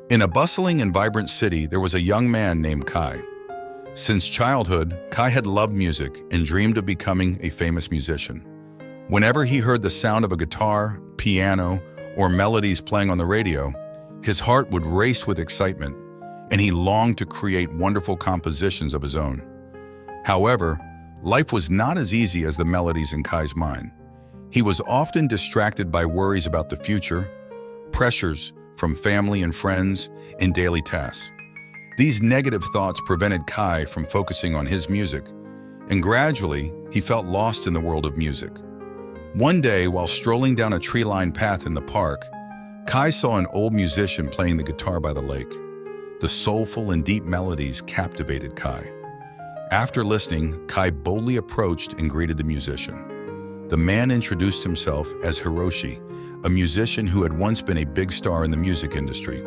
In a bustling and vibrant city, there was a young man named Kai. Since childhood, Kai had loved music and dreamed of becoming a famous musician. Whenever he heard the sound of a guitar, piano, or melodies playing on the radio, his heart would race with excitement, and he longed to create wonderful compositions of his own. However, life was not as easy as the melodies in Kai's mind. He was often distracted by worries about the future, pressures from family and friends, and daily tasks. These negative thoughts prevented Kai from focusing on his music, and gradually, he felt lost in the world of music. One day, while strolling down a tree-lined path in the park, Kai saw an old musician playing the guitar by the lake. The soulful and deep melodies captivated Kai. After listening, Kai boldly approached and greeted the musician. The man introduced himself as Hiroshi, a musician who had once been a big star in the music industry.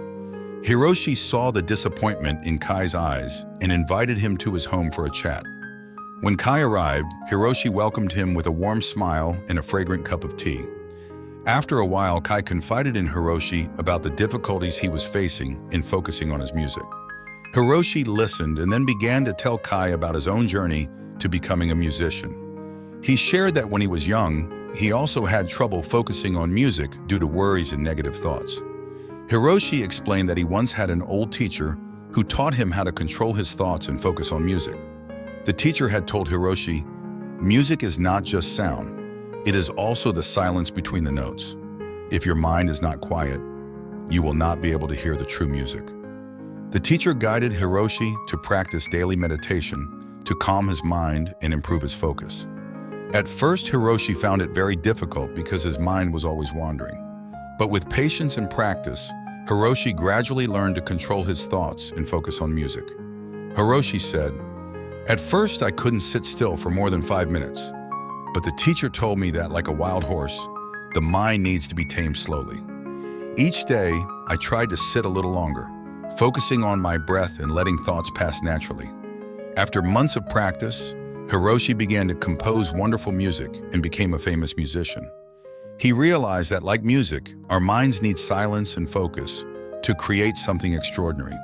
Hiroshi saw the disappointment in Kai's eyes and invited him to his home for a chat. When Kai arrived, Hiroshi welcomed him with a warm smile and a fragrant cup of tea. After a while, Kai confided in Hiroshi about the difficulties he was facing in focusing on his music. Hiroshi listened and then began to tell Kai about his own journey to becoming a musician. He shared that when he was young, he also had trouble focusing on music due to worries and negative thoughts. Hiroshi explained that he once had an old teacher who taught him how to control his thoughts and focus on music. The teacher had told Hiroshi, "Music is not just sound, it is also the silence between the notes. If your mind is not quiet, you will not be able to hear the true music." The teacher guided Hiroshi to practice daily meditation to calm his mind and improve his focus. At first, Hiroshi found it very difficult because his mind was always wandering. But with patience and practice, Hiroshi gradually learned to control his thoughts and focus on music. Hiroshi said, "At first, I couldn't sit still for more than 5 minutes, but the teacher told me that, like a wild horse, the mind needs to be tamed slowly. Each day, I tried to sit a little longer, focusing on my breath and letting thoughts pass naturally. After months of practice, Hiroshi began to compose wonderful music and became a famous musician. He realized that, like music, our minds need silence and focus to create something extraordinary."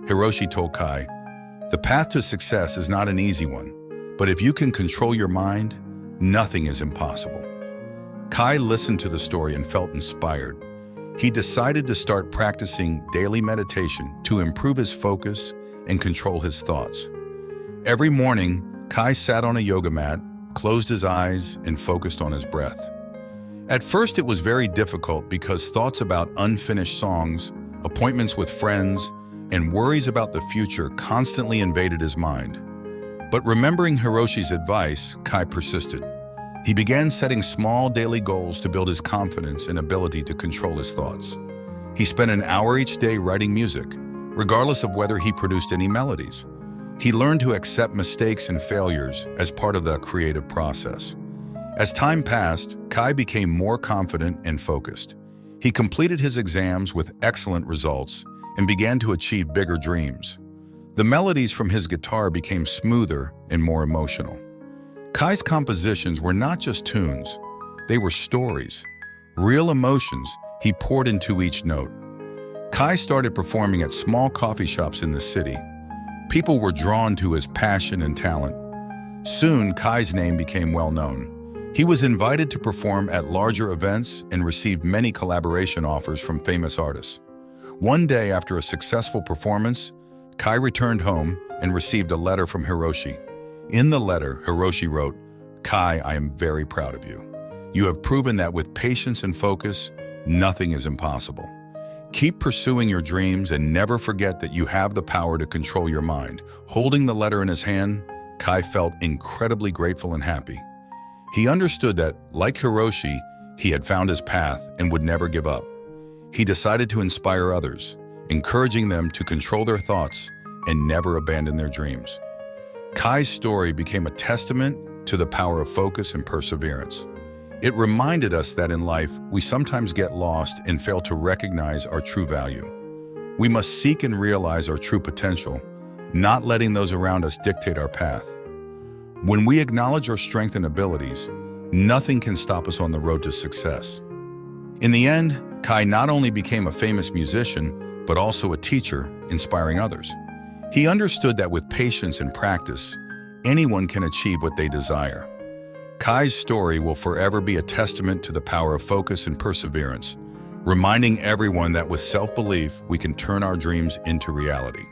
Hiroshi told Kai, "The path to success is not an easy one, but if you can control your mind, nothing is impossible." Kai listened to the story and felt inspired. He decided to start practicing daily meditation to improve his focus and control his thoughts. Every morning, Kai sat on a yoga mat, closed his eyes, and focused on his breath. At first, it was very difficult because thoughts about unfinished songs, appointments with friends, and worries about the future constantly invaded his mind. But remembering Hiroshi's advice, Kai persisted. He began setting small daily goals to build his confidence and ability to control his thoughts. He spent an hour each day writing music, regardless of whether he produced any melodies. He learned to accept mistakes and failures as part of the creative process. As time passed, Kai became more confident and focused. He completed his exams with excellent results and began to achieve bigger dreams. The melodies from his guitar became smoother and more emotional. Kai's compositions were not just tunes, they were stories, real emotions he poured into each note. Kai started performing at small coffee shops in the city. People were drawn to his passion and talent. Soon, Kai's name became well known. He was invited to perform at larger events and received many collaboration offers from famous artists. One day after a successful performance, Kai returned home and received a letter from Hiroshi. In the letter, Hiroshi wrote, "Kai, I am very proud of you. You have proven that with patience and focus, nothing is impossible. Keep pursuing your dreams and never forget that you have the power to control your mind." Holding the letter in his hand, Kai felt incredibly grateful and happy. He understood that, like Hiroshi, he had found his path and would never give up. He decided to inspire others, encouraging them to control their thoughts and never abandon their dreams. Kai's story became a testament to the power of focus and perseverance. It reminded us that in life, we sometimes get lost and fail to recognize our true value. We must seek and realize our true potential, not letting those around us dictate our path. When we acknowledge our strengths and abilities, nothing can stop us on the road to success. In the end, Kai not only became a famous musician, but also a teacher, inspiring others. He understood that with patience and practice, anyone can achieve what they desire. Kai's story will forever be a testament to the power of focus and perseverance, reminding everyone that with self-belief, we can turn our dreams into reality.